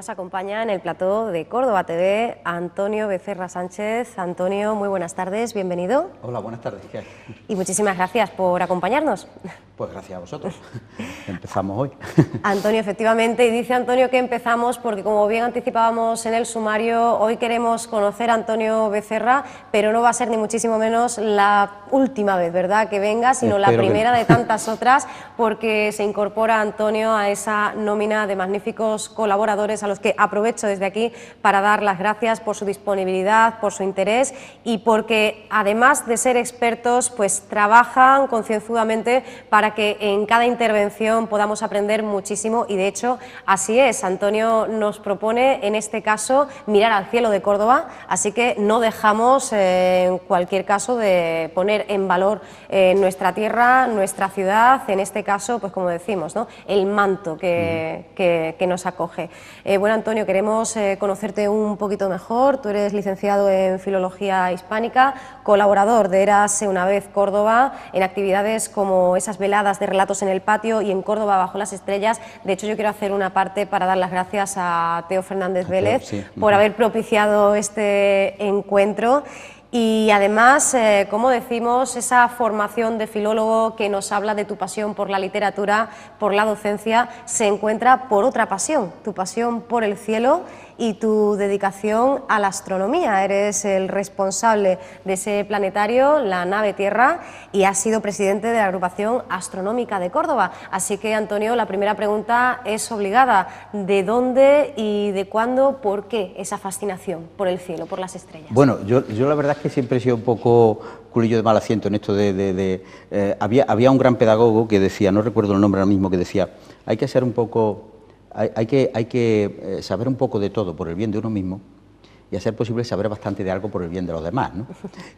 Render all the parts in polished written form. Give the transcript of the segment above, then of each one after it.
nos acompaña en el plató de Córdoba TV Antonio Becerra Sánchez. Antonio, muy buenas tardes, bienvenido. Hola, buenas tardes, ¿qué hay? Y muchísimas gracias por acompañarnos. Pues gracias a vosotros. Empezamos hoy. Antonio, efectivamente, y dice Antonio que empezamos porque, como bien anticipábamos en el sumario, hoy queremos conocer a Antonio Becerra, pero no va a ser ni muchísimo menos la última vez, ¿verdad?, que venga, sino la primera de tantas otras, porque se incorpora Antonio a esa nómina de magníficos colaboradores a los que aprovecho desde aquí para dar las gracias por su disponibilidad, por su interés y porque, además de ser expertos, pues trabajan concienzudamente para que en cada intervención podamos aprender muchísimo y, de hecho, así es. Antonio nos propone, en este caso, mirar al cielo de Córdoba, así que no dejamos, en cualquier caso, de poner en valor nuestra tierra, nuestra ciudad, en este caso, pues como decimos, ¿no?, el manto que nos acoge. Bueno, Antonio, queremos conocerte un poquito mejor. Tú eres licenciado en Filología Hispánica, colaborador de Érase una vez Córdoba, en actividades como esas veladas de relatos en el patio y en Córdoba bajo las estrellas. De hecho, yo quiero hacer una parte para dar las gracias a Teo Fernández Vélez, sí, por haber propiciado este encuentro. Y además, como decimos, esa formación de filólogo que nos habla de tu pasión por la literatura, por la docencia, se encuentra por otra pasión, tu pasión por el cielo y tu dedicación a la astronomía. Eres el responsable de ese planetario, la nave Tierra, y has sido presidente de la Agrupación Astronómica de Córdoba. Así que, Antonio, la primera pregunta es obligada. ¿De dónde y de cuándo, por qué esa fascinación por el cielo, por las estrellas? Bueno, yo la verdad es que siempre he sido un poco culillo de mal asiento en esto había un gran pedagogo que decía, no recuerdo el nombre ahora mismo, que decía, hay que ser un poco... Hay que saber un poco de todo por el bien de uno mismo y, a ser posible, saber bastante de algo por el bien de los demás, ¿no?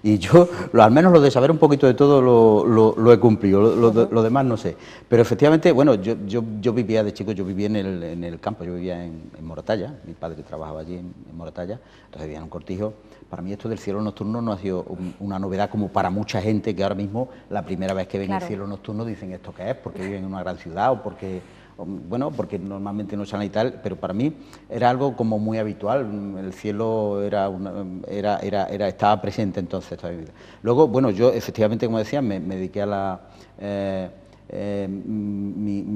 Y yo, al menos lo de saber un poquito de todo lo he cumplido, lo demás no sé. Pero efectivamente, bueno, yo vivía de chico, yo vivía en el campo, yo vivía en Moratalla, mi padre trabajaba allí en Moratalla, entonces vivía en un cortijo. Para mí esto del cielo nocturno no ha sido una novedad como para mucha gente que ahora mismo, la primera vez que ven el cielo nocturno, dicen ¿esto qué es? Porque viven en una gran ciudad o porque... Bueno, porque normalmente no salen y tal, pero para mí era algo como muy habitual. El cielo estaba presente entonces toda mi vida. Luego, bueno, yo efectivamente, como decía, me dediqué a la...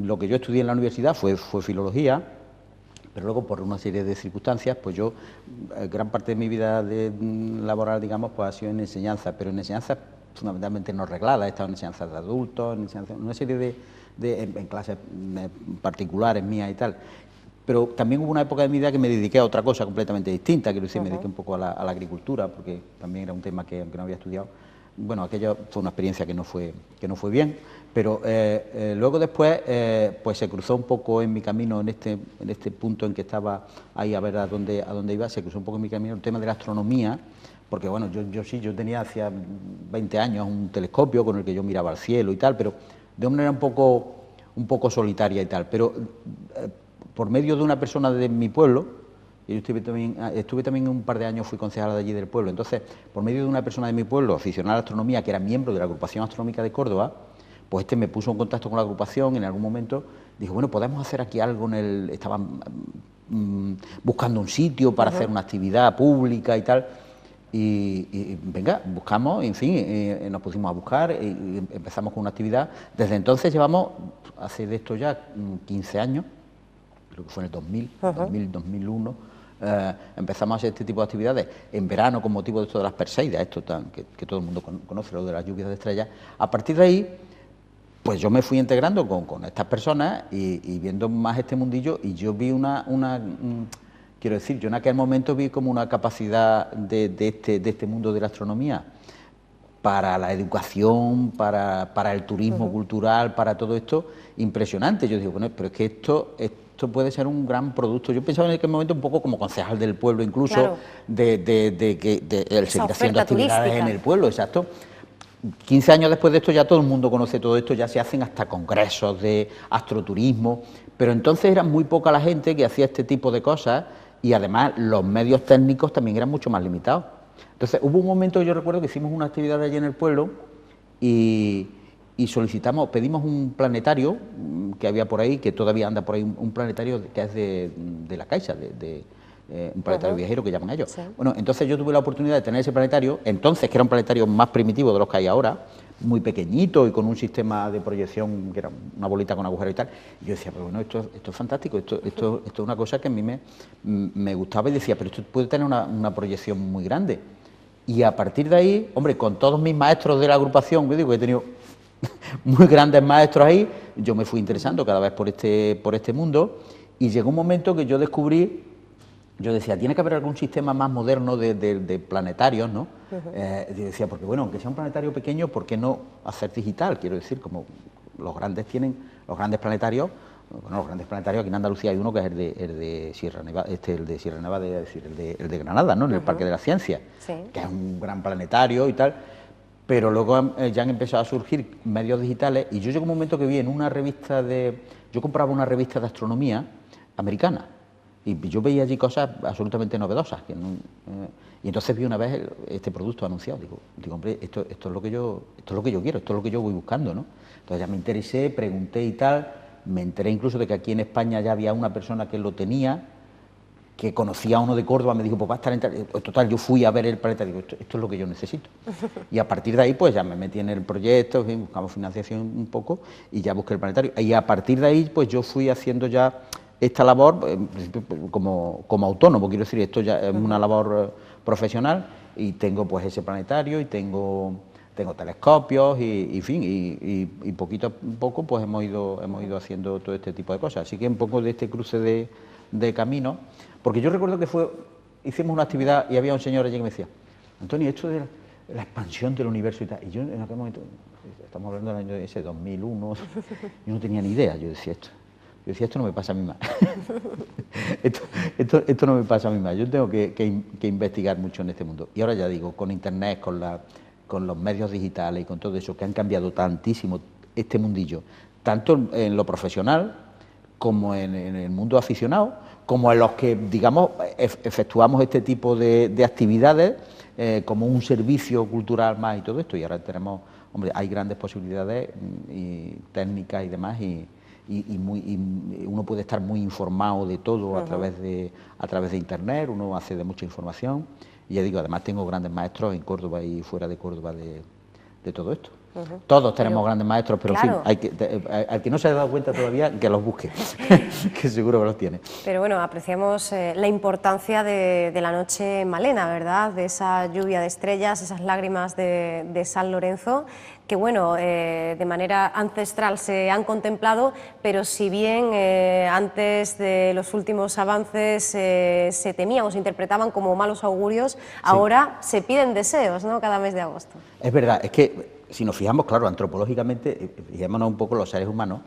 lo que yo estudié en la universidad fue filología, pero luego, por una serie de circunstancias, pues yo, gran parte de mi vida laboral, digamos, pues ha sido en enseñanza, pero en enseñanza fundamentalmente no reglada. He estado en enseñanzas de adultos, en una serie en clases particulares mías y tal, pero también hubo una época de mi vida que me dediqué a otra cosa completamente distinta, quiero decir, me dediqué un poco a la agricultura, porque también era un tema que, aunque no había estudiado, bueno, aquello fue una experiencia que no fue bien, pero luego después pues se cruzó un poco en mi camino, en este punto en que estaba ahí a ver a dónde iba, se cruzó un poco en mi camino el tema de la astronomía, porque bueno, yo tenía hacia 20 años un telescopio con el que yo miraba al cielo y tal, pero de una manera un poco solitaria y tal, pero por medio de una persona de mi pueblo, y yo estuve también un par de años, fui concejal de allí del pueblo, entonces, por medio de una persona de mi pueblo, aficionada a la astronomía, que era miembro de la Agrupación Astronómica de Córdoba, pues me puso en contacto con la agrupación, en algún momento dijo, bueno, podemos hacer aquí algo estaban buscando un sitio para hacer una actividad pública y tal. Y venga, buscamos, en fin, nos pusimos a buscar y empezamos con una actividad. Desde entonces llevamos, hace de esto ya 15 años, creo que fue en el 2001, empezamos a hacer este tipo de actividades en verano con motivo de esto de las Perseidas, esto que todo el mundo conoce, lo de las lluvias de estrellas. A partir de ahí, pues yo me fui integrando con estas personas y viendo más este mundillo, y yo vi quiero decir, yo en aquel momento vi como una capacidad de este mundo de la astronomía para la educación, para el turismo cultural, para todo esto, impresionante. Yo digo, bueno, pero es que esto puede ser un gran producto. Yo pensaba en aquel momento un poco como concejal del pueblo, incluso, claro, el seguir haciendo actividades turística en el pueblo, exacto. 15 años después de esto ya todo el mundo conoce todo esto, ya se hacen hasta congresos de astroturismo, pero entonces era muy poca la gente que hacía este tipo de cosas. Y además los medios técnicos también eran mucho más limitados. Entonces hubo un momento, yo recuerdo que hicimos una actividad allí en el pueblo y y solicitamos, pedimos un planetario que había por ahí, que todavía anda por ahí, un planetario que es de la Caixa, un planetario viajero que llaman ellos. Sí. Bueno, entonces yo tuve la oportunidad de tener ese planetario, entonces que era un planetario más primitivo de los que hay ahora, muy pequeñito y con un sistema de proyección que era una bolita con agujero y tal. Y yo decía, pero bueno, esto es fantástico, esto es una cosa que a mí me gustaba y decía, pero esto puede tener una proyección muy grande. Y a partir de ahí, hombre, con todos mis maestros de la agrupación, yo digo, he tenido muy grandes maestros ahí, yo me fui interesando cada vez por este mundo y llegó un momento que yo descubrí, yo decía, tiene que haber algún sistema más moderno de planetarios, ¿no? Yo decía, porque bueno, aunque sea un planetario pequeño, ¿por qué no hacer digital? Quiero decir, como los grandes planetarios, bueno, los grandes planetarios aquí en Andalucía hay uno que es el de Sierra Nevada, el de Sierra Nevada, es decir, el de Granada, ¿no? En el Parque de la Ciencia, sí, que es un gran planetario y tal. Pero luego ya han empezado a surgir medios digitales y yo llegó un momento que vi en una revista yo compraba una revista de astronomía americana y yo veía allí cosas absolutamente novedosas. Y entonces vi una vez este producto anunciado. Digo, hombre, esto es lo que yo quiero, esto es lo que yo voy buscando, ¿no? Entonces ya me interesé, pregunté y tal, me enteré incluso de que aquí en España ya había una persona que lo tenía, que conocía a uno de Córdoba, me dijo, pues va a estar en total, yo fui a ver el planeta, digo, esto es lo que yo necesito. Y a partir de ahí, pues ya me metí en el proyecto, en fin, buscamos financiación un poco y ya busqué el planetario. Y a partir de ahí, pues yo fui haciendo ya esta labor, en principio, como autónomo, quiero decir, esto ya es una labor profesional y tengo pues ese planetario y tengo telescopios y en fin, y poquito a poco pues hemos ido haciendo todo este tipo de cosas. Así que un poco de este cruce de camino, porque yo recuerdo que hicimos una actividad y había un señor allí que me decía, Antonio, esto de la expansión del universo y tal, y yo en aquel momento, estamos hablando del año ese 2001, yo no tenía ni idea, yo decía esto no me pasa a mí más, esto no me pasa a mí más, yo tengo que investigar mucho en este mundo, y ahora ya digo, con internet, con los medios digitales y con todo eso, que han cambiado tantísimo este mundillo, tanto en lo profesional, como en el mundo aficionado, como en los que, digamos, efectuamos este tipo de actividades como un servicio cultural más y todo esto. Y ahora tenemos, hombre, hay grandes posibilidades y técnicas y demás, y uno puede estar muy informado de todo a través de Internet, uno accede a mucha información. Y ya digo, además tengo grandes maestros en Córdoba y fuera de Córdoba de todo esto. Todos tenemos grandes maestros, pero claro, en fin, al que no se haya dado cuenta todavía, que los busque, que seguro que los tiene. Pero bueno, apreciamos la importancia de la noche malena, ¿verdad? De esa lluvia de estrellas, esas lágrimas de San Lorenzo, que bueno, de manera ancestral se han contemplado, pero si bien antes de los últimos avances se temían o se interpretaban como malos augurios, sí, ahora se piden deseos, ¿no?, cada mes de agosto. Es verdad, es que si nos fijamos, claro, antropológicamente, fijémonos un poco los seres humanos,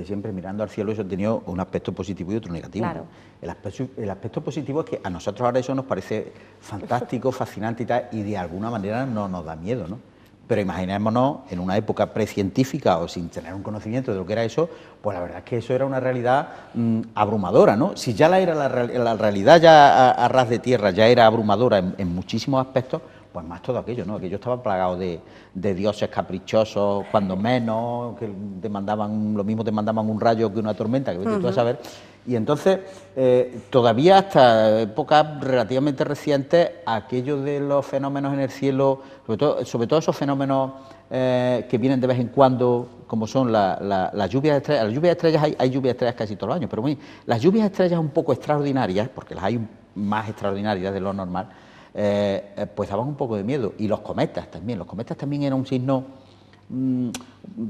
siempre mirando al cielo, eso ha tenido un aspecto positivo y otro negativo. Claro. ¿No? El aspecto positivo es que a nosotros ahora eso nos parece fantástico, fascinante y tal, y de alguna manera no nos da miedo, ¿no? Pero imaginémonos en una época precientífica o sin tener un conocimiento de lo que era eso, pues la verdad es que eso era una realidad abrumadora, ¿no? Si ya la realidad ya a ras de tierra ya era abrumadora en muchísimos aspectos, pues más todo aquello, ¿no? Aquello estaba plagado de dioses caprichosos, cuando menos, que lo mismo te mandaban un rayo que una tormenta, que vete tú a saber. Y entonces, todavía hasta épocas relativamente recientes, aquello de los fenómenos en el cielo, sobre todo esos fenómenos que vienen de vez en cuando, como son las lluvias de estrellas. Las lluvias de estrellas hay lluvias de estrellas casi todos los años, pero bueno, las lluvias de estrellas un poco extraordinarias, porque las hay más extraordinarias de lo normal, pues daban un poco de miedo. Y los cometas también eran un signo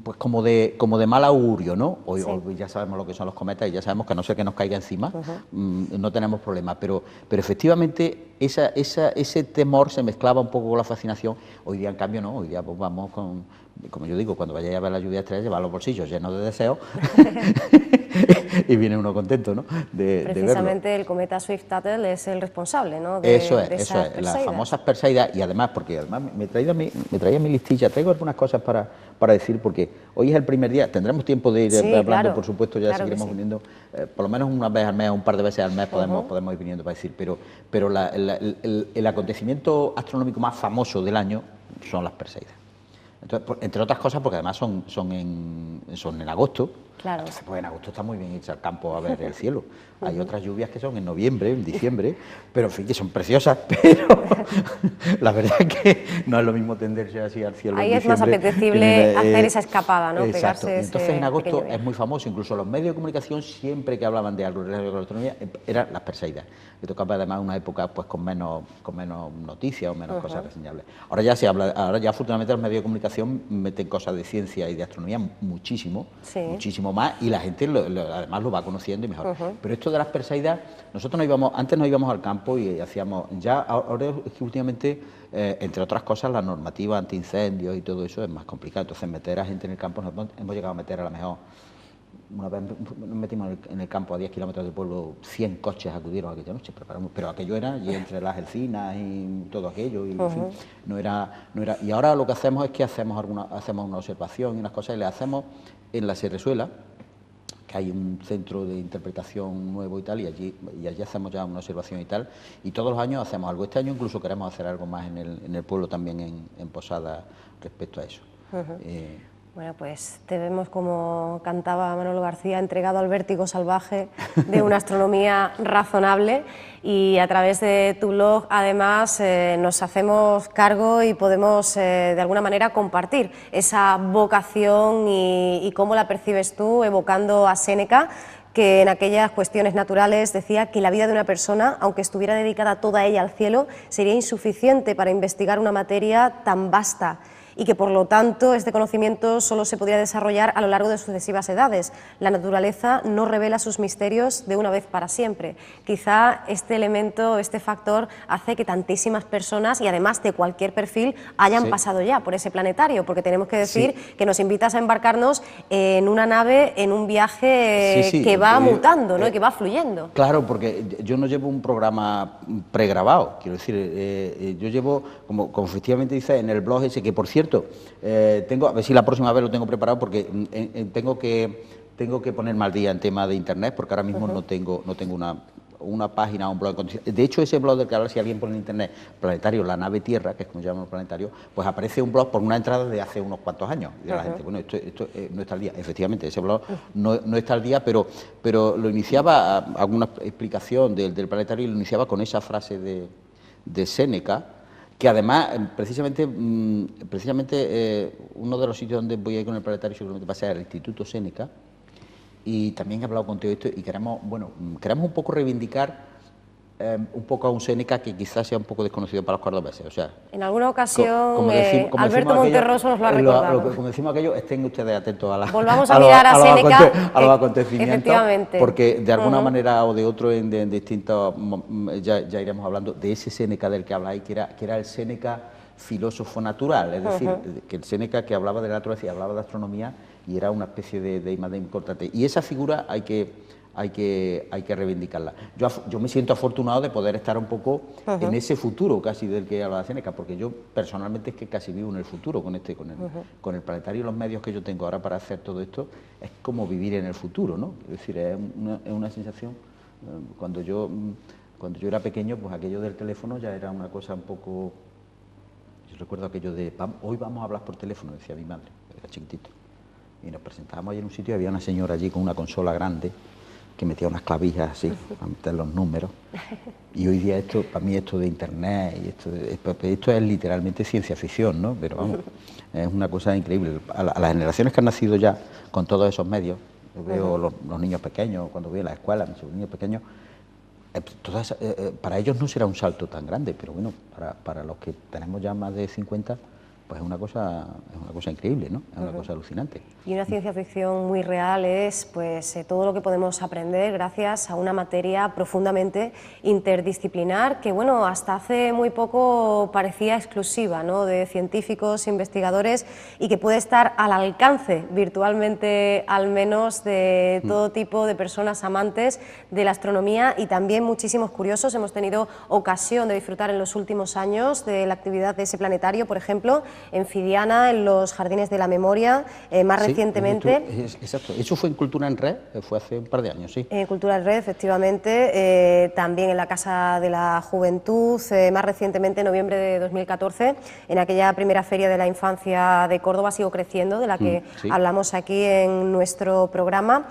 pues como de mal augurio, ¿no? Hoy ya sabemos lo que son los cometas y ya sabemos que a no ser que nos caiga encima, no tenemos problema, pero efectivamente ese temor se mezclaba un poco con la fascinación. Hoy día en cambio no, hoy día pues vamos con, como yo digo, cuando vayáis a ver la lluvia de estrellas, llevar los bolsillos llenos de deseos y viene uno contento, ¿no? Precisamente el cometa Swift-Tuttle es el responsable, ¿no? Eso es, las famosas Perseidas. Y además, porque además me traía mi listilla, traigo algunas cosas para decir, porque hoy es el primer día, tendremos tiempo de ir hablando, claro, por supuesto, ya seguiremos viniendo, por lo menos una vez al mes, un par de veces al mes podemos ir viniendo para decir, pero el acontecimiento astronómico más famoso del año son las Perseidas. Entonces, entre otras cosas, porque además son en agosto. Claro. Entonces, pues en agosto está muy bien irse al campo a ver el cielo. Hay otras lluvias que son en noviembre, en diciembre, pero en fin, que son preciosas, pero la verdad es que no es lo mismo tenderse así al cielo. Ahí en es más diciembre apetecible hacer esa escapada, ¿no? Exacto. Pegarse Entonces en agosto ese es muy famoso, incluso los medios de comunicación siempre que hablaban de algo relacionado con la astronomía eran las Perseidas. Le tocaba además una época pues con menos noticias o menos cosas reseñables. Ahora ya se habla, ahora ya afortunadamente los medios de comunicación meten cosas de ciencia y de astronomía muchísimo, muchísimo más, y la gente además lo va conociendo y mejor. Pero esto de las Perseidas, nosotros antes nos íbamos al campo y hacíamos, ya ahora es que últimamente, entre otras cosas, la normativa antiincendios y todo eso es más complicado. Entonces meter a gente en el campo, hemos llegado a meter a lo mejor, una vez nos metimos en el campo a 10 kilómetros del pueblo, 100 coches acudieron aquella noche, pero aquello era, y entre las encinas y todo aquello, y en fin, no era, y ahora lo que hacemos es que hacemos una observación y unas cosas, y le hacemos en la Serresuela, que hay un centro de interpretación nuevo y tal, y allí hacemos ya una observación y tal, y todos los años hacemos algo. Este año incluso queremos hacer algo más en el pueblo también, en Posada, respecto a eso. Bueno, pues te vemos, como cantaba Manolo García, entregado al vértigo salvaje de una astronomía razonable, y a través de tu blog además nos hacemos cargo y podemos de alguna manera compartir esa vocación y cómo la percibes tú, evocando a Séneca, que en aquellas cuestiones naturales decía que la vida de una persona, aunque estuviera dedicada toda ella al cielo, sería insuficiente para investigar una materia tan vasta, y que por lo tanto este conocimiento solo se podría desarrollar a lo largo de sucesivas edades. La naturaleza no revela sus misterios de una vez para siempre. Quizá este elemento, este factor, hace que tantísimas personas, y además de cualquier perfil, hayan pasado ya por ese planetario, porque tenemos que decir que nos invitas a embarcarnos en una nave, en un viaje que va mutando, ¿no? Y que va fluyendo. Claro, porque yo no llevo un programa pregrabado, quiero decir, yo llevo, como efectivamente dice en el blog ese, que por cierto, tengo, a ver si la próxima vez lo tengo preparado, porque tengo que ponerme al día en tema de internet, porque ahora mismo no tengo una página o un blog. De hecho, ese blog del que habla, si alguien pone en internet Planetario, la nave Tierra, que es como llaman el planetario, pues aparece un blog por una entrada de hace unos cuantos años. Y la gente, bueno, esto no está al día. Efectivamente, ese blog no está al día, pero lo iniciaba, alguna explicación del planetario, y lo iniciaba con esa frase de Séneca, que además, precisamente uno de los sitios donde voy a ir con el planetario seguramente va a ser el Instituto Séneca, y también he hablado contigo de esto, y queremos un poco reivindicar un poco a un Séneca que quizás sea un poco desconocido para los cordobeses. O sea, en alguna ocasión como Alberto Monterroso nos lo ha recordado. Como decimos aquello, estén ustedes atentos volvamos a mirar a Séneca, a los acontecimientos, efectivamente, porque de alguna manera o de otro, en distintos, ya iremos hablando de ese Séneca del que habláis, que era el Séneca filósofo natural, es decir, que el Séneca que hablaba de la naturaleza y hablaba de astronomía, y era una especie de imagen importante. Y esa figura hay que reivindicarla. Yo me siento afortunado de poder estar un poco en ese futuro casi del que habla Séneca, porque yo personalmente es que casi vivo en el futuro con el planetario y los medios que yo tengo ahora para hacer todo esto, es como vivir en el futuro, ¿no? Es decir, es una sensación. Cuando yo era pequeño, pues aquello del teléfono ya era una cosa un poco. Yo recuerdo aquello de hoy vamos a hablar por teléfono, decía mi madre, era chiquitito, y nos presentábamos ahí en un sitio y había una señora allí con una consola grande que metía unas clavijas así para meter los números, y hoy día para mí esto de internet y esto es literalmente ciencia ficción, ¿no? Pero vamos, es una cosa increíble. A las generaciones que han nacido ya con todos esos medios, yo veo los niños pequeños, cuando voy a la escuela, mis niños pequeños, para ellos no será un salto tan grande, pero bueno, para los que tenemos ya más de 50, pues es una cosa increíble, ¿no? Es una cosa alucinante. Y una ciencia ficción muy real es pues todo lo que podemos aprender gracias a una materia profundamente interdisciplinar que, bueno, hasta hace muy poco parecía exclusiva, ¿no?, de científicos, investigadores, y que puede estar al alcance virtualmente, al menos, de todo tipo de personas amantes de la astronomía, y también muchísimos curiosos. Hemos tenido ocasión de disfrutar en los últimos años de la actividad de ese planetario, por ejemplo, en Fidiana, en los Jardines de la Memoria, más recientemente. Exacto, eso fue en Cultura en Red, fue hace un par de años, sí. En Cultura en Red, efectivamente, también en la Casa de la Juventud, más recientemente en noviembre de 2014, en aquella primera Feria de la Infancia de Córdoba, Sigo Creciendo, de la que hablamos aquí en nuestro programa.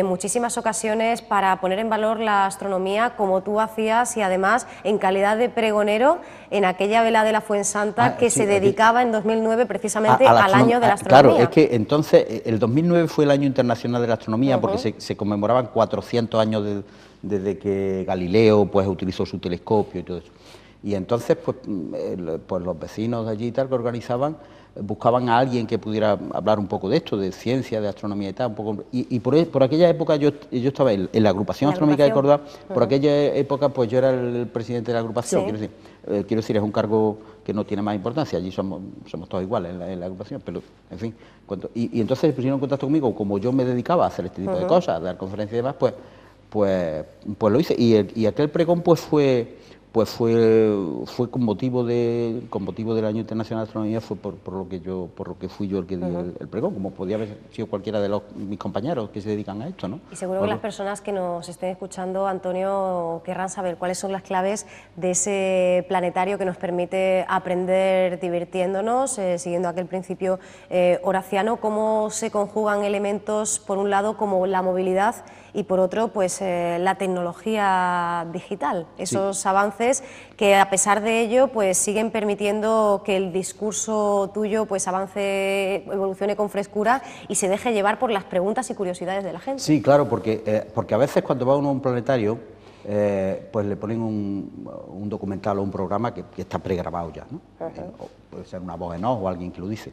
Muchísimas ocasiones para poner en valor la astronomía, como tú hacías, y además en calidad de pregonero en aquella vela de la Fuensanta que se dedicaba en 2009 precisamente al año de la astronomía. Claro, es que entonces el 2009 fue el año internacional de la astronomía porque se conmemoraban 400 años desde que Galileo pues utilizó su telescopio y todo eso. Y entonces pues los vecinos de allí y tal que organizaban buscaban a alguien que pudiera hablar un poco de esto, de ciencia, de astronomía y tal, un poco. Y por aquella época yo estaba en la agrupación astronómica de Córdoba. Por aquella época pues yo era el presidente de la agrupación. Quiero decir, es un cargo que no tiene más importancia, allí somos todos iguales en la agrupación, pero en fin. Y entonces se pusieron en contacto conmigo, como yo me dedicaba a hacer este tipo de cosas, a dar conferencias y demás, pues lo hice. Y aquel pregón pues fue con motivo del Año Internacional de Astronomía, fue por lo que fui yo el que dio el pregón, como podía haber sido cualquiera de mis compañeros que se dedican a esto, ¿no? Y seguro que las personas que nos estén escuchando, Antonio, querrán saber cuáles son las claves de ese planetario que nos permite aprender divirtiéndonos, siguiendo aquel principio horaciano, cómo se conjugan elementos, por un lado, como la movilidad, y por otro, pues la tecnología digital, esos avances que a pesar de ello pues siguen permitiendo que el discurso tuyo pues avance, evolucione con frescura y se deje llevar por las preguntas y curiosidades de la gente. Sí, claro, porque a veces cuando va uno a un planetario pues le ponen un documental o un programa que está pregrabado ya, ¿no? O puede ser una voz en off o alguien que lo dice.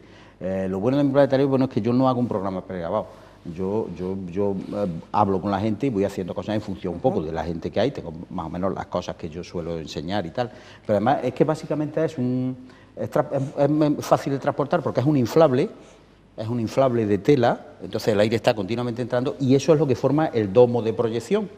Lo bueno de mi planetario es que yo no hago un programa pregrabado. Yo hablo con la gente y voy haciendo cosas en función un poco de la gente que hay, tengo más o menos las cosas que yo suelo enseñar y tal, pero además es que básicamente es fácil de transportar porque es un inflable de tela, entonces el aire está continuamente entrando y eso es lo que forma el domo de proyección.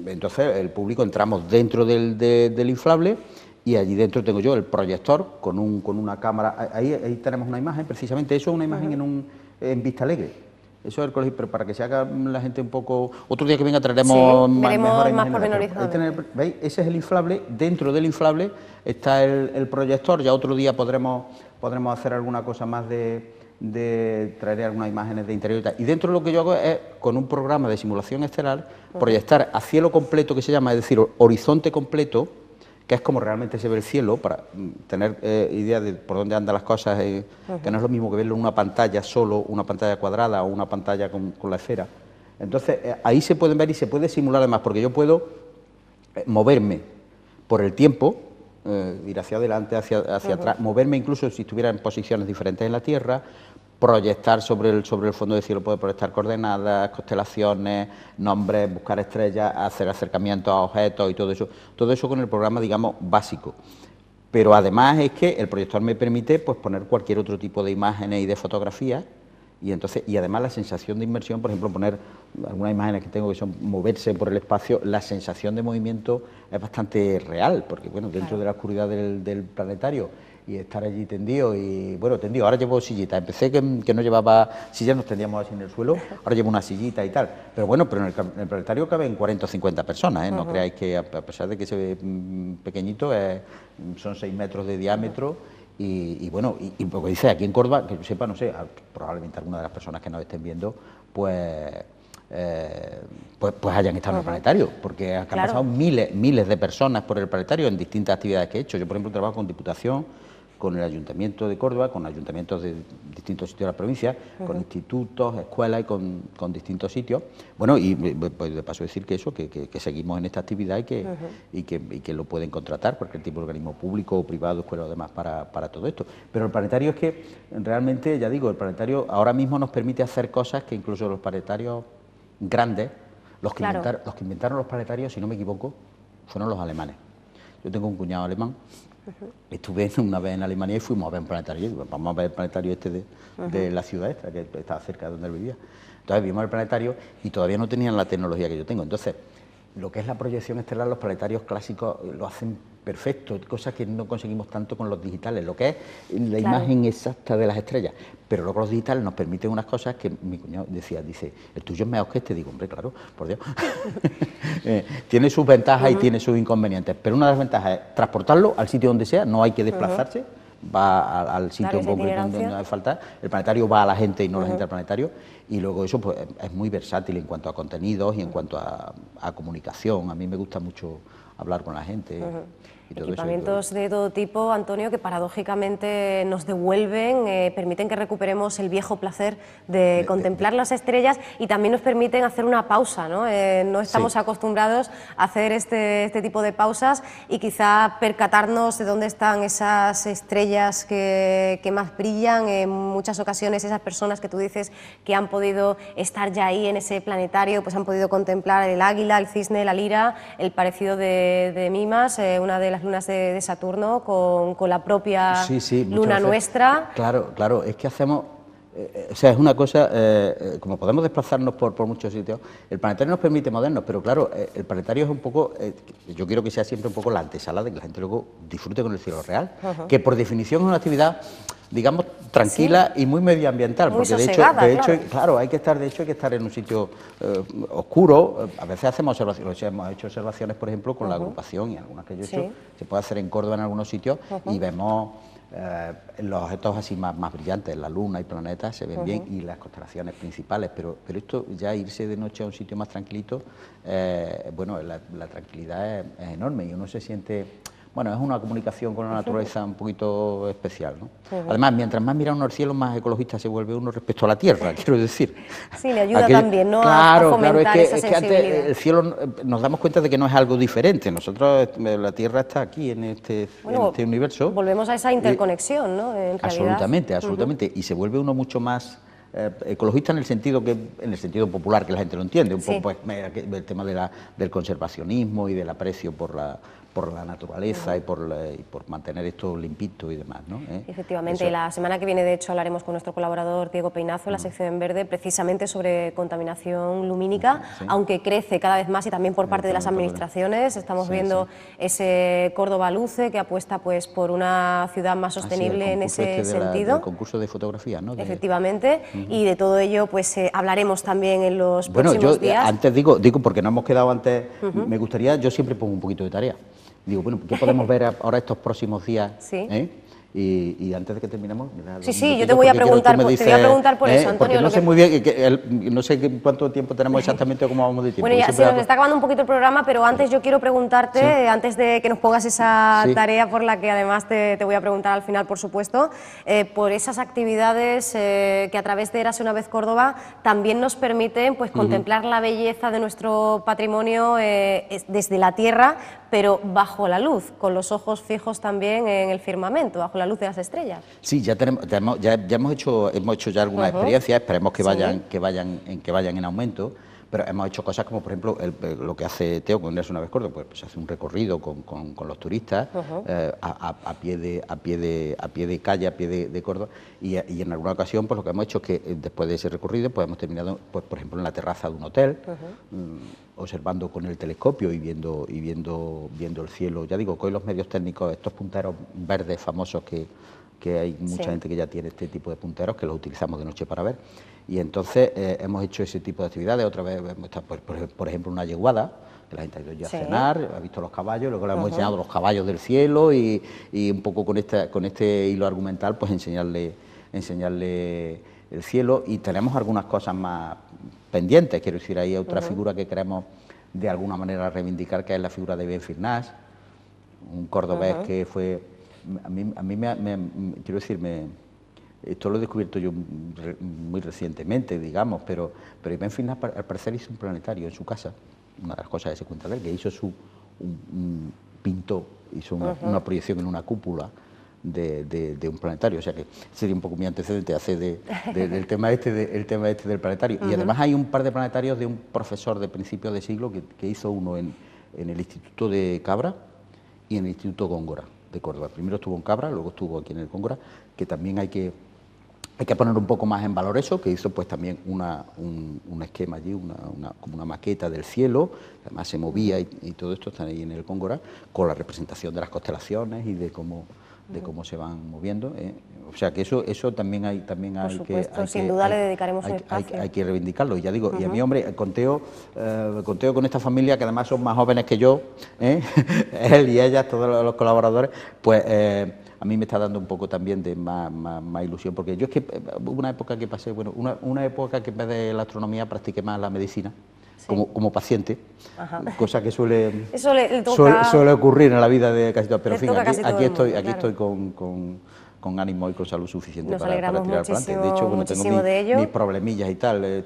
Entonces el público entramos dentro del inflable y allí dentro tengo yo el proyector con una cámara, ahí tenemos una imagen, precisamente eso es una imagen en Vista Alegre. Eso es el colegio, pero para que se haga la gente un poco... Otro día que venga traeremos más pormenorizado. ¿Veis? Ese es el inflable. Dentro del inflable está el proyector. Ya otro día podremos hacer alguna cosa más de traer algunas imágenes de interior y tal. Y dentro lo que yo hago es, con un programa de simulación estelar, proyectar a cielo completo, que se llama, es decir, horizonte completo, que es como realmente se ve el cielo, para tener idea de por dónde andan las cosas, que no es lo mismo que verlo en una pantalla solo, una pantalla cuadrada o una pantalla con la esfera. Entonces, ahí se pueden ver y se puede simular además, porque yo puedo moverme por el tiempo, ir hacia adelante, hacia atrás, moverme incluso si estuviera en posiciones diferentes en la Tierra, proyectar sobre el fondo del cielo, poder proyectar coordenadas, constelaciones, nombres, buscar estrellas, hacer acercamientos a objetos y todo eso con el programa, digamos, básico. Pero además es que el proyector me permite pues poner cualquier otro tipo de imágenes y de fotografías y además la sensación de inmersión, por ejemplo, poner algunas imágenes que tengo que son moverse por el espacio, la sensación de movimiento es bastante real, porque bueno, dentro de la oscuridad del planetario y estar allí tendido ahora llevo sillita, empecé que no llevaba sillas, nos tendíamos así en el suelo, ahora llevo una sillita y tal, pero en el planetario caben 40 o 50 personas, no creáis que a pesar de que se ve pequeñito, son 6 metros de diámetro y porque dice aquí en Córdoba, que yo sepa, no sé, probablemente alguna de las personas que nos estén viendo, pues hayan estado en el planetario, porque han pasado miles de personas por el planetario en distintas actividades que he hecho. Yo, por ejemplo, trabajo con Diputación, con el Ayuntamiento de Córdoba, con ayuntamientos de distintos sitios de la provincia, con institutos, escuelas y con distintos sitios. Bueno, y pues de paso decir que seguimos en esta actividad y que lo pueden contratar cualquier tipo de organismo público o privado, escuela o demás para todo esto. Pero el planetario es que realmente, ya digo, el planetario ahora mismo nos permite hacer cosas que incluso los planetarios grandes, los que inventaron los planetarios, si no me equivoco, fueron los alemanes. Yo tengo un cuñado alemán. Estuve una vez en Alemania y fuimos a ver un planetario. Vamos a ver el planetario de la ciudad esta, que estaba cerca de donde él vivía. Entonces vimos el planetario y todavía no tenían la tecnología que yo tengo. Entonces, lo que es la proyección estelar, los planetarios clásicos lo hacen perfecto, cosas que no conseguimos tanto con los digitales, lo que es la imagen exacta de las estrellas. Pero luego los digitales nos permiten unas cosas que mi cuñado decía, dice, el tuyo es mejor que este. Digo, hombre, claro, por Dios. Tiene sus ventajas y tiene sus inconvenientes, pero una de las ventajas es transportarlo al sitio donde sea, no hay que desplazarse, va al sitio en concreto donde no hace falta, el planetario va a la gente y no la gente al planetario, y luego eso pues es muy versátil en cuanto a contenidos y en cuanto a comunicación. A mí me gusta mucho hablar con la gente. Y todo equipamientos de todo tipo, Antonio, que paradójicamente nos devuelven, permiten que recuperemos el viejo placer de contemplar las estrellas y también nos permiten hacer una pausa, ¿no? No estamos acostumbrados a hacer este tipo de pausas y quizá percatarnos de dónde están esas estrellas que más brillan. En muchas ocasiones esas personas que tú dices que han podido estar ya ahí en ese planetario, pues han podido contemplar el águila, el cisne, la lira, el parecido de Mimas, una de las lunas de Saturno con la propia luna nuestra. Claro, claro, es que hacemos, o sea, es una cosa, como podemos desplazarnos por muchos sitios, el planetario nos permite movernos, pero claro, el planetario es un poco, yo quiero que sea siempre un poco la antesala de que la gente luego disfrute con el cielo real, que por definición es una actividad, digamos, tranquila y muy medioambiental, muy porque sosegada, de hecho, claro, hay que estar en un sitio oscuro. A veces hemos hecho observaciones, por ejemplo, con la agrupación, y algunas que yo he hecho, se puede hacer en Córdoba en algunos sitios, y vemos los objetos así más brillantes, la luna y planetas se ven bien, y las constelaciones principales, pero esto ya irse de noche a un sitio más tranquilito, bueno, la tranquilidad es enorme y uno se siente... Bueno, es una comunicación con la naturaleza un poquito especial, ¿no? Además, mientras más mira uno al cielo, más ecologista se vuelve uno respecto a la Tierra, quiero decir. Sí, le ayuda también, ¿no? Claro, a fomentar esa es que antes el cielo nos damos cuenta de que no es algo diferente. Nosotros, la Tierra está aquí en este universo. Volvemos a esa interconexión, ¿no? En absolutamente, absolutamente. Y se vuelve uno mucho más ecologista en el sentido popular, que la gente lo entiende, un poco pues, el tema del conservacionismo y del aprecio por la naturaleza y por mantener esto limpito y demás, ¿no? Efectivamente, la semana que viene, de hecho, hablaremos con nuestro colaborador Diego Peinazo en la sección en verde, precisamente sobre contaminación lumínica, aunque crece cada vez más y también por parte de las administraciones. Estamos viendo ese Córdoba Luce, que apuesta pues por una ciudad más sostenible en ese sentido. El concurso de fotografía, ¿no? Efectivamente, y de todo ello pues hablaremos también en los próximos días. Antes digo porque no hemos quedado antes, me gustaría, yo siempre pongo un poquito de tarea. Digo, bueno, ¿qué podemos ver ahora estos próximos días? Y antes de que terminemos... yo te voy a preguntar, por eso, Antonio. Porque no sé muy bien, no sé cuánto tiempo tenemos exactamente o cómo vamos de tiempo. Bueno, ya se nos está acabando un poquito el programa, pero antes yo quiero preguntarte, antes de que nos pongas esa tarea por la que además te voy a preguntar al final, por supuesto, por esas actividades que a través de Érase una vez Córdoba también nos permiten pues contemplar la belleza de nuestro patrimonio desde la tierra, pero bajo la luz, con los ojos fijos también en el firmamento, bajo la luz de las estrellas. Sí, ya hemos hecho ya algunas experiencias, esperemos que vayan en aumento, pero hemos hecho cosas como, por ejemplo, lo que hace Teo con Érase una vez Córdoba, pues hace un recorrido con los turistas a pie de calle, a pie de Córdoba, y en alguna ocasión pues lo que hemos hecho es que después de ese recorrido pues hemos terminado, pues, por ejemplo, en la terraza de un hotel, observando con el telescopio y viendo el cielo. Ya digo, con los medios técnicos, estos punteros verdes famosos que hay mucha gente que ya tiene este tipo de punteros, que los utilizamos de noche para ver, y entonces hemos hecho ese tipo de actividades. Otra vez hemos estado, por ejemplo, una yeguada, que la gente ha ido ya a cenar, ha visto los caballos, luego le hemos enseñado los caballos del cielo y un poco con este hilo argumental, pues enseñarle el cielo, y tenemos algunas cosas más pendientes. Quiero decir, hay otra figura que queremos de alguna manera reivindicar, que es la figura de Ben Firnás, un cordobés que fue... A mí quiero decir, esto lo he descubierto yo muy recientemente, digamos, pero Ben Firnás al parecer hizo un planetario en su casa, una de las cosas que se cuenta de él, que hizo pintó, hizo una proyección en una cúpula de un planetario, o sea que sería un poco mi antecedente hacer del tema del planetario. Y además hay un par de planetarios de un profesor de principios de siglo que hizo uno en el Instituto de Cabra y en el Instituto Góngora de Córdoba. Primero estuvo en Cabra, luego estuvo aquí en el Góngora, que también hay que Hay que poner un poco más en valor eso, que hizo pues también un esquema allí, como una maqueta del cielo, además se movía y todo esto está ahí en el Góngora, con la representación de las constelaciones y de cómo se van moviendo. O sea que eso también hay Por supuesto, sin duda le dedicaremos un espacio. Hay que reivindicarlo. Y ya digo, y a mí, hombre, conteo con esta familia, que además son más jóvenes que yo, él y ellas, todos los colaboradores, pues a mí me está dando un poco también de más ilusión, porque yo es que hubo una época que pasé, bueno, una época que en vez de la astronomía practiqué más la medicina. Sí. Como paciente, cosa que suele ocurrir en la vida de casi todos, pero en fin, aquí estoy con ánimo y con salud suficiente para tirar para adelante. De hecho, bueno, tengo mis problemillas y tal,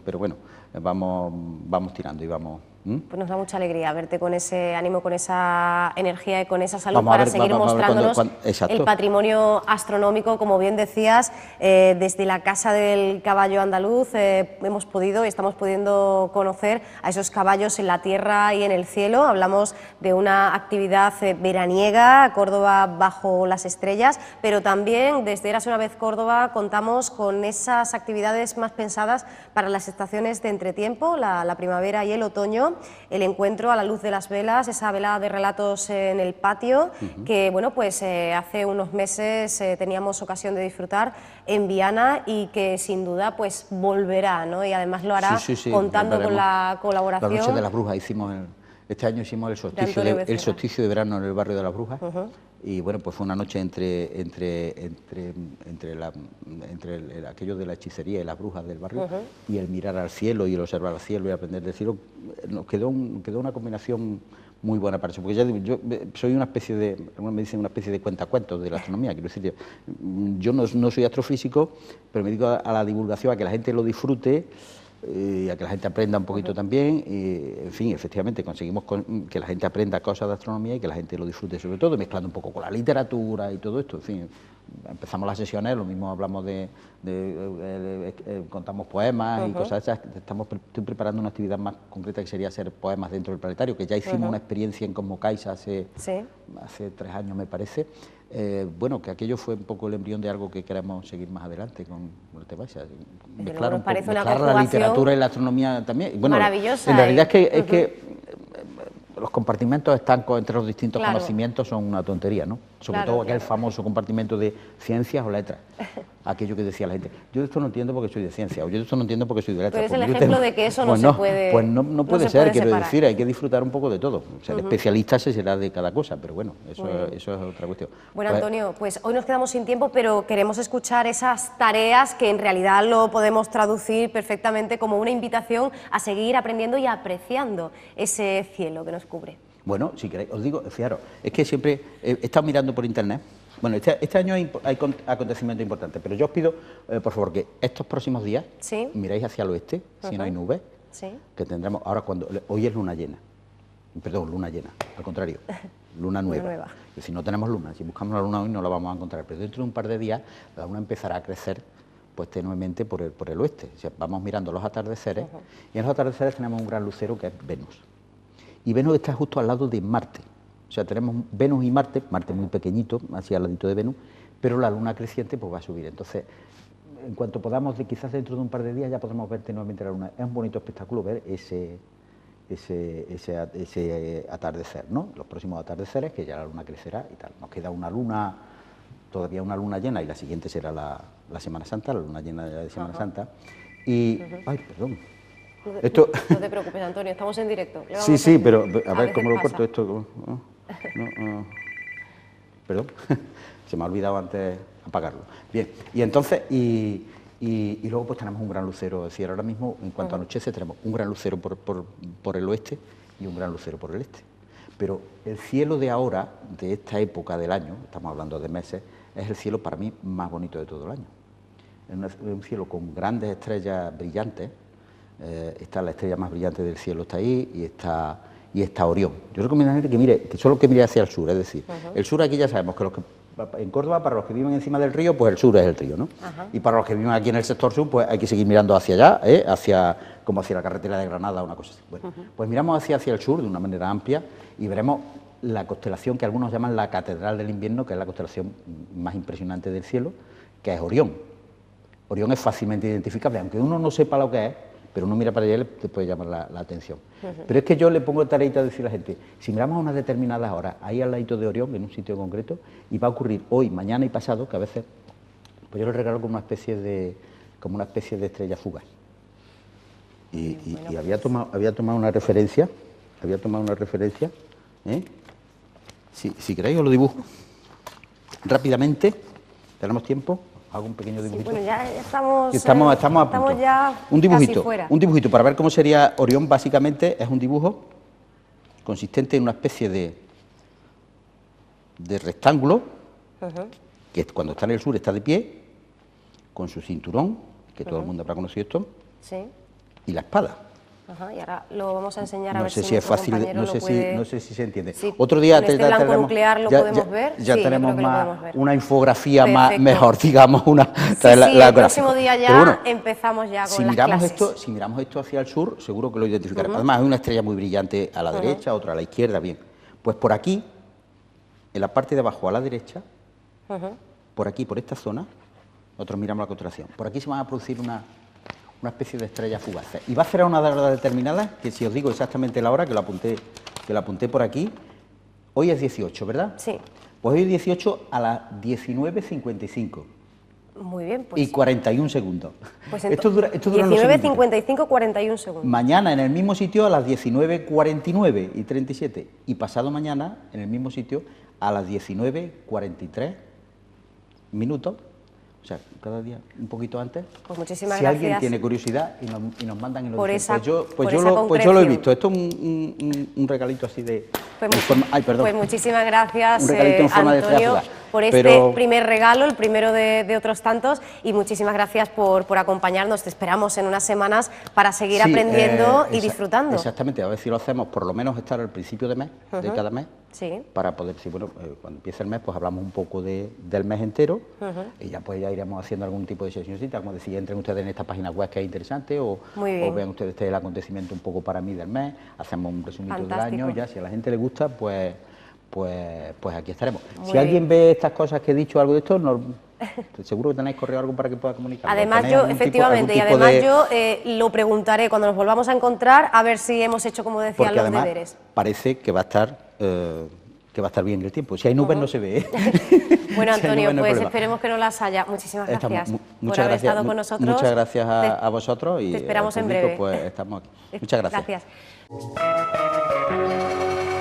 pero bueno, vamos tirando y vamos. Pues nos da mucha alegría verte con ese ánimo, con esa energía y con esa salud para seguir mostrándonos el patrimonio astronómico, como bien decías, desde la Casa del Caballo Andaluz hemos podido y estamos pudiendo conocer a esos caballos en la tierra y en el cielo. Hablamos de una actividad veraniega, Córdoba bajo las estrellas, pero también desde Érase una vez Córdoba contamos con esas actividades más pensadas para las estaciones de entretiempo, la primavera y el otoño. El encuentro a la luz de las velas, esa velada de relatos en el patio, que bueno, pues hace unos meses teníamos ocasión de disfrutar en Viana y que sin duda pues volverá, ¿no? Y además lo hará contando con la colaboración. La Noche de las Brujas este año hicimos el solsticio de verano en el barrio de las Brujas, y bueno, pues fue una noche entre aquello de la hechicería y las brujas del barrio, y el mirar al cielo y el observar al cielo y aprender del cielo, nos quedó una combinación muy buena para eso, porque ya digo, yo soy una especie de cuentacuentos de la astronomía, quiero decir, yo no soy astrofísico, pero me dedico a la divulgación, a que la gente lo disfrute, y a que la gente aprenda un poquito también, y, en fin, efectivamente conseguimos que la gente aprenda cosas de astronomía y que la gente lo disfrute, sobre todo mezclando un poco con la literatura y todo esto. En fin, empezamos las sesiones, lo mismo hablamos contamos poemas y cosas esas. Estoy preparando una actividad más concreta que sería hacer poemas dentro del planetario, que ya hicimos una experiencia en Cosmocais hace 3 años, me parece. Bueno, que aquello fue un poco el embrión de algo que queremos seguir más adelante con el tema. Mezclar la literatura y la astronomía también. Bueno, maravillosa. En realidad es que los compartimentos estancos entre los distintos conocimientos son una tontería, ¿no? Sobre todo aquel famoso compartimento de ciencias o letras. Aquello que decía la gente, yo esto no entiendo porque soy de ciencia, o yo esto no entiendo porque soy de letras. Pero es el ejemplo de que eso no se puede. Pues no puede ser, quiero decir, hay que disfrutar un poco de todo. O sea, el especialista se será de cada cosa, pero bueno, eso es otra cuestión. Bueno, Antonio, pues hoy nos quedamos sin tiempo, pero queremos escuchar esas tareas que en realidad lo podemos traducir perfectamente como una invitación a seguir aprendiendo y apreciando ese cielo que nos cubre. Bueno, si queréis, os digo, fijaros, es que siempre he estado mirando por internet. Bueno, este año hay acontecimientos importantes, pero yo os pido, por favor, que estos próximos días miráis hacia el oeste, si no hay nubes, que tendremos ahora hoy es luna llena, al contrario, luna nueva. Y si no tenemos luna, si buscamos la luna hoy no la vamos a encontrar, pero dentro de un par de días la luna empezará a crecer pues tenuemente por el oeste. O sea, vamos mirando los atardeceres, y en los atardeceres tenemos un gran lucero que es Venus. Y Venus está justo al lado de Marte. O sea, tenemos Venus y Marte muy pequeñito, así al ladito de Venus, pero la luna creciente pues va a subir. Entonces, en cuanto podamos, quizás dentro de un par de días ya podremos ver nuevamente la luna. Es un bonito espectáculo ver ese atardecer, ¿no? Los próximos atardeceres, que ya la luna crecerá y tal. Nos queda todavía una luna llena, y la siguiente será la Semana Santa, la luna llena de Semana Santa. Y, ay, perdón. No te preocupes, Antonio, estamos en directo. Sí, pero a ver cómo lo corto esto. Perdón, se me ha olvidado antes apagarlo. Bien, y entonces, y luego pues tenemos un gran lucero. Es decir, ahora mismo, en cuanto anochece, tenemos un gran lucero por el oeste y un gran lucero por el este. Pero el cielo de ahora, de esta época del año, estamos hablando de meses, es el cielo para mí más bonito de todo el año. Es un cielo con grandes estrellas brillantes. Está la estrella más brillante del cielo, está ahí, y está Orión. Yo recomiendo a la gente que mire hacia el sur, es decir, el sur aquí ya sabemos que en Córdoba, para los que viven encima del río, pues el sur es el río, ¿no? Y para los que viven aquí en el sector sur, pues hay que seguir mirando hacia allá, como hacia la carretera de Granada, una cosa así. Bueno, pues miramos hacia el sur de una manera amplia y veremos la constelación que algunos llaman la Catedral del Invierno, que es la constelación más impresionante del cielo, que es Orión. Orión es fácilmente identificable, aunque uno no sepa lo que es, pero uno mira para allá y te puede llamar la atención. Pero es que yo le pongo tareita a decir a la gente, si miramos a unas determinadas horas, ahí al ladito de Orión, en un sitio concreto, y va a ocurrir hoy, mañana y pasado, que a veces, pues yo lo regalo como una especie de estrella fugaz. Y había tomado una referencia, ¿eh? Si queréis os lo dibujo. Rápidamente, tenemos tiempo, hago un pequeño dibujito. Sí, bueno, ya estamos a punto. Ya un dibujito, casi fuera. Un dibujito para ver cómo sería Orión. Básicamente es un dibujo consistente en una especie de rectángulo, que cuando está en el sur está de pie, con su cinturón, que todo el mundo habrá conocido esto, sí, y la espada. Ajá, y ahora lo vamos a enseñar a ver sé si es fácil, no sé si se entiende. Sí, Otro día con este blanco nuclear lo podemos ver. Ya Sí, tenemos yo creo que lo podemos ver. una infografía Perfecto. mejor, digamos, el próximo día ya empezamos ya con las clases. Si miramos esto hacia el sur, seguro que lo identificaremos. Además, hay una estrella muy brillante a la derecha, otra a la izquierda, bien. Pues por aquí, en la parte de abajo a la derecha, por aquí, por esta zona, nosotros miramos la constelación. Por aquí se van a producir una especie de estrellas fugaces. Y va a ser a una hora determinada, que si os digo exactamente la hora, que la apunté por aquí, hoy es 18, ¿verdad? Sí. Pues hoy es 18 a las 19:55. Muy bien, pues. Y 41 segundos. Pues esto dura 19:55, 41 segundos. Mañana en el mismo sitio a las 19:49 y 37. Y pasado mañana en el mismo sitio a las 19:43 minutos. O sea, cada día un poquito antes. Pues muchísimas gracias. Si alguien tiene curiosidad y nos mandan y lo dicen, pues yo lo he visto. Esto es un regalito así de... Pues muchísimas gracias, un regalito en forma Antonio, de por este primer regalo, el primero de otros tantos, y muchísimas gracias por acompañarnos. Te esperamos en unas semanas para seguir aprendiendo y disfrutando. Exactamente, a ver si lo hacemos, por lo menos estar al principio de cada mes, para poder, cuando empiece el mes, pues hablamos un poco del mes entero, y ya iremos haciendo algún tipo de sesioncita, como decía, entren ustedes en esta página web que es interesante, o vean ustedes el acontecimiento un poco para mí del mes, hacemos un resumito del año, ya si a la gente le gusta, pues aquí estaremos. Si alguien ve estas cosas que he dicho, algo de esto, seguro que tenéis correo o algo para que pueda comunicar. Además yo, efectivamente, yo lo preguntaré cuando nos volvamos a encontrar, a ver si hemos hecho, como decían, los deberes. Parece que va a estar bien el tiempo. Si hay nubes no se ve. Bueno, Antonio, pues esperemos que no las haya. Muchísimas gracias por haber estado con nosotros. Muchas gracias a vosotros y te esperamos al público, en breve. Pues estamos aquí. Muchas gracias. Gracias.